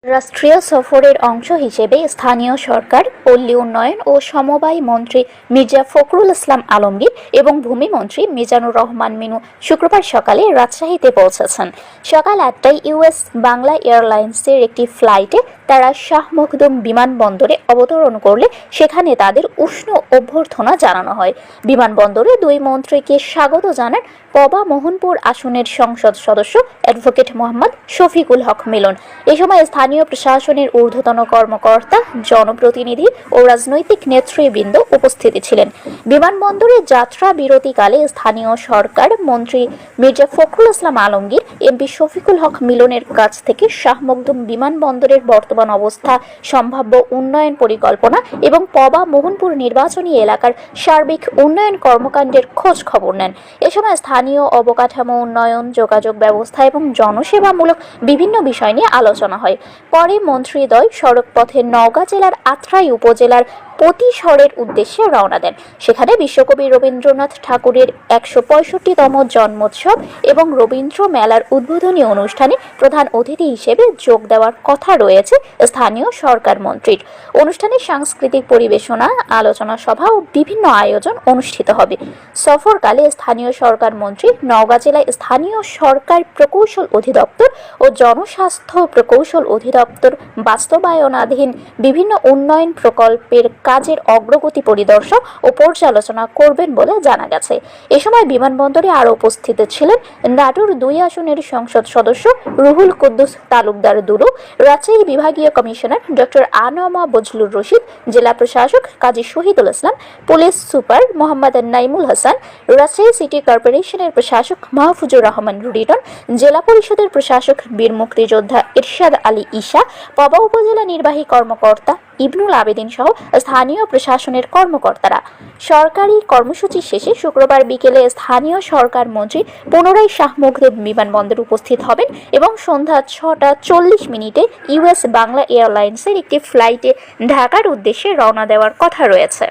রাষ্ট্রীয় সফরের অংশ হিসেবে স্থানীয় সরকার, পল্লী উন্নয়ন ও সমবায় মন্ত্রী মির্জা ফখরুল ইসলাম আলমগীর এবং ভূমিমন্ত্রী মিজানুর রহমান মিনু শুক্রবার সকালে রাজশাহীতে পৌঁছেছেন। সকাল ৮টায় ইউএস বাংলা এয়ারলাইন্সের একটি ফ্লাইটে তারা শাহ মখদুম বিমানবন্দরে অবতরণ করলে সেখানে তাদের উষ্ণ অভ্যর্থনা জানানো হয়। বিমানবন্দরে দুই মন্ত্রীকে স্বাগত জানান পবা মোহনপুর আসনের সংসদ সদস্য অ্যাডভোকেট মোহাম্মদ শফিকুল হক মিলন। এ সময় স্থানীয় প্রশাসনের ঊর্ধ্বতন কর্মকর্তা, জনপ্রতিনিধি ও রাজনৈতিক নেতৃবৃন্দ উপস্থিত ছিলেন। বিমানবন্দরে যাত্রা বিরতিকালে স্থানীয় সরকার মন্ত্রী মির্জা ফখরুল ইসলাম আলমগীর এমপি শফিকুল হক মিলনের কাছ থেকে শাহ মখদুম বিমানবন্দরের বর্তমান অবস্থা, সম্ভাব্য উন্নয়ন পরিকল্পনা এবং পবা মোহনপুর নির্বাচনী এলাকার সার্বিক উন্নয়ন কর্মকাণ্ডের খোঁজ খবর নেন। এ সময় স্থানীয় অবকাঠামো উন্নয়ন, যোগাযোগ ব্যবস্থা এবং জনসেবামূলক বিভিন্ন বিষয় নিয়ে আলোচনা হয়। পরে মন্ত্রীদ্বয় সড়কপথে নওগাঁ জেলার আত্রাই উপজেলার পতিশরের উদ্দেশ্যে রওনা দেন। সেখানে বিশ্বকবি রবীন্দ্রনাথ ঠাকুরের ১৬৫তম জন্মোৎসব এবং রবীন্দ্র মেলার উদ্বোধনী অনুষ্ঠানে প্রধান অতিথি হিসেবে যোগ দেওয়ার কথা রয়েছে স্থানীয় সরকার মন্ত্রীর। অনুষ্ঠানে সাংস্কৃতিক পরিবেশনা, আলোচনা সভা ও বিভিন্ন আয়োজন অনুষ্ঠিত হবে। সফরকালে স্থানীয় সরকার মন্ত্রী নওগাঁ জেলায় স্থানীয় সরকার প্রকৌশল অধিদপ্তর ও জনস্বাস্থ্য প্রকৌশল অধিদপ্তর বাস্তবায়নাধীন বিভিন্ন উন্নয়ন প্রকল্পের কাজের অগ্রগতি পরিদর্শন ও পর্যালোচনা করবেন বলে জানা গেছে। এ সময় বিমানবন্দরে আরও উপস্থিত ছিলেন নাটোর ২ আসনের সংসদ সদস্য রুহুল কুদ্দুস তালুকদার দুলু, রাজশাহী বিভাগীয় কমিশনার ডক্টর আনোয়ামা বজলুর রশিদ, জেলা প্রশাসক Kazi Shahidul Islam, police super Mohammad Naimul Hasan, Rajshahi city কর্পোরেশনের প্রশাসক মাহফুজুর রহমান রিটন, জেলা পরিষদের প্রশাসক বীর মুক্তিযোদ্ধা ইরশাদ আলী ঈশা, পবা উপজেলা নির্বাহী কর্মকর্তা ইবনুল আবেদিন সহ স্থানীয় প্রশাসনের কর্মকর্তারা। সরকারি কর্মসূচি শেষে শুক্রবার বিকেলে স্থানীয় সরকার মন্ত্রী পুনরায় শাহ মখদুম বিমানবন্দরে উপস্থিত হবেন এবং সন্ধ্যা ৬টা ৪০ ইউএস বাংলা এয়ারলাইন্সের একটি ফ্লাইটে ঢাকার উদ্দেশ্যে রওনা দেওয়ার কথা রয়েছে।